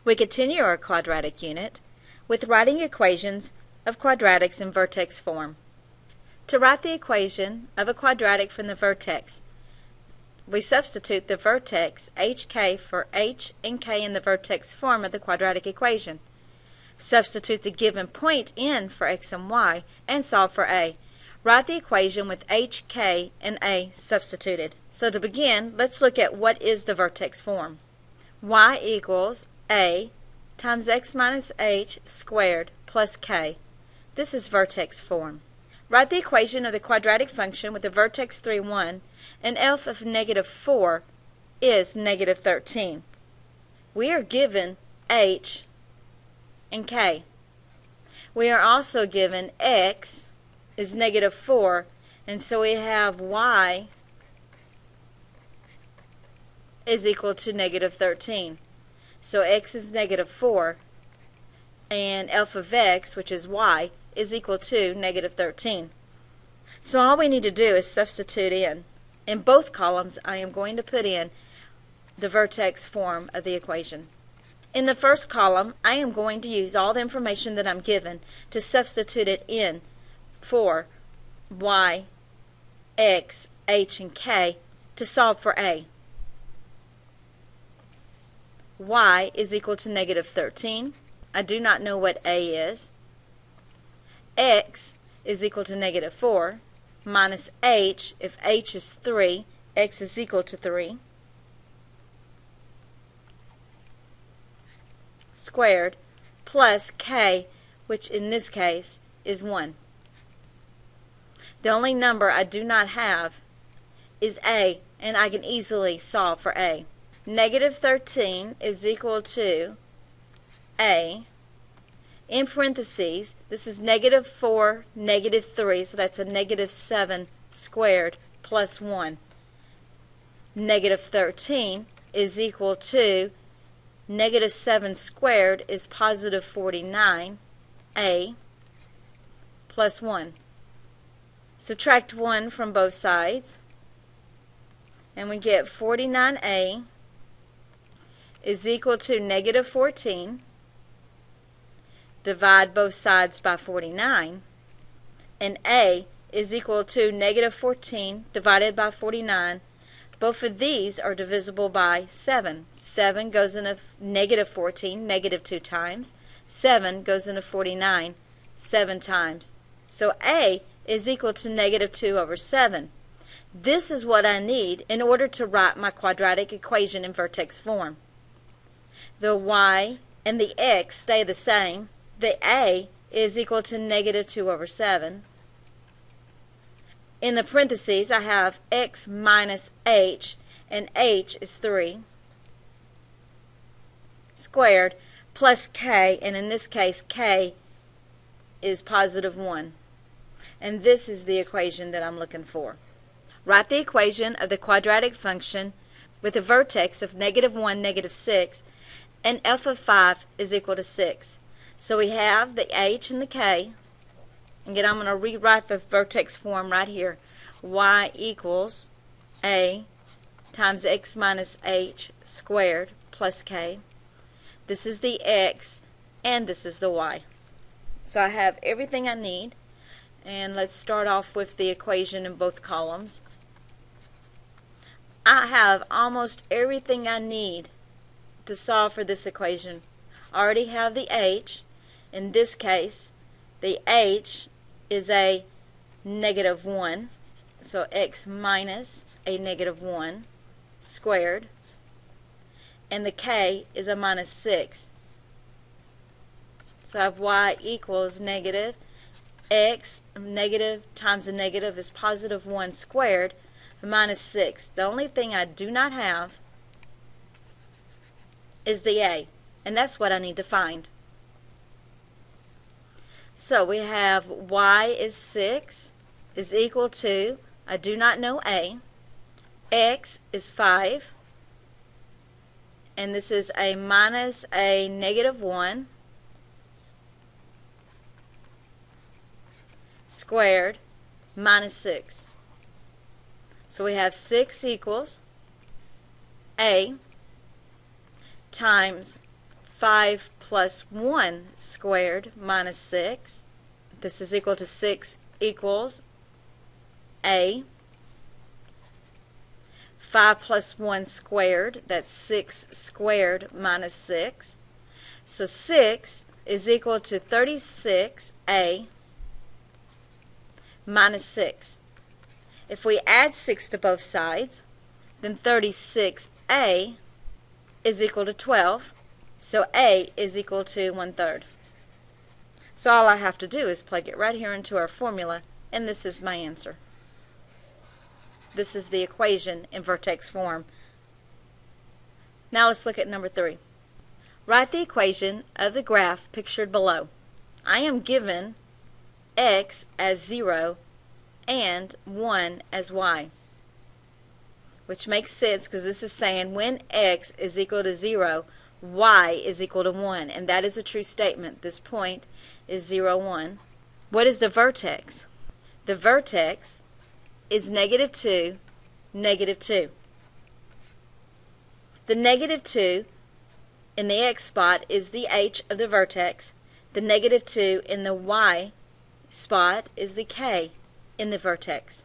We continue our quadratic unit with writing equations of quadratics in vertex form. To write the equation of a quadratic from the vertex, we substitute the vertex hk for h and k in the vertex form of the quadratic equation. Substitute the given point n for x and y and solve for a. Write the equation with hk and a substituted. So to begin, let's look at what is the vertex form. Y equals a times x minus h squared plus k. This is vertex form. Write the equation of the quadratic function with the vertex 3, 1 and f of negative 4 is negative 13. We are given h and k. We are also given x is negative 4, and so we have y is equal to negative 13. So x is negative 4, and f of x, which is y, is equal to negative 13. So all we need to do is substitute in. In both columns, I am going to put in the vertex form of the equation. In the first column, I am going to use all the information that I'm given to substitute it in for y, x, h, and k to solve for a. Y is equal to negative 13. I do not know what a is. X is equal to negative 4 minus h. If h is 3, x is equal to 3 squared plus k, which in this case is 1. The only number I do not have is a, and I can easily solve for a. Negative 13 is equal to a. In parentheses, this is negative 4, negative 3, so that's a negative 7 squared plus 1. Negative 13 is equal to negative 7 squared is positive 49, a, plus 1. Subtract 1 from both sides, and we get 49a is equal to negative 14. Divide both sides by 49, and a is equal to negative 14 divided by 49. Both of these are divisible by 7. 7 goes into negative 14, negative 2 times. 7 goes into 49, 7 times. So a is equal to negative 2 over 7. This is what I need in order to write my quadratic equation in vertex form. The y and the x stay the same. The a is equal to negative 2 over 7. In the parentheses, I have x minus h, and h is 3, squared, plus k, and in this case, k is positive 1. And this is the equation that I'm looking for. Write the equation of the quadratic function with a vertex of negative 1, negative 6, and f of 5 is equal to 6. So we have the h and the k. Again, I'm going to rewrite the vertex form right here. Y equals a times x minus h squared plus k. This is the x, and this is the y. So I have everything I need. And let's start off with the equation in both columns. I have almost everything I need to solve for this equation. I already have the h. In this case, the h is a negative 1, so x minus a negative 1 squared, and the k is a minus 6. So I have y equals negative x, negative times a negative is positive 1 squared, minus 6. The only thing I do not have is the a, and that's what I need to find. So we have y is 6 is equal to, I do not know a, x is 5, and this is a minus a negative 1 squared minus 6. So we have 6 equals a times 5 plus 1 squared minus 6. This is equal to 6 equals A. 5 plus 1 squared, that's 6 squared minus 6. So 6 is equal to 36A minus 6. If we add 6 to both sides, then 36A is equal to 12. So A is equal to 1/3. So all I have to do is plug it right here into our formula, and this is my answer. This is the equation in vertex form. Now let's look at number 3. Write the equation of the graph pictured below. I am given x as 0 and 1 as y, which makes sense because this is saying when x is equal to 0, y is equal to 1, and that is a true statement. This point is 0, 1. What is the vertex? The vertex is -2, -2. The -2 in the x spot is the h of the vertex. The -2 in the y spot is the k in the vertex.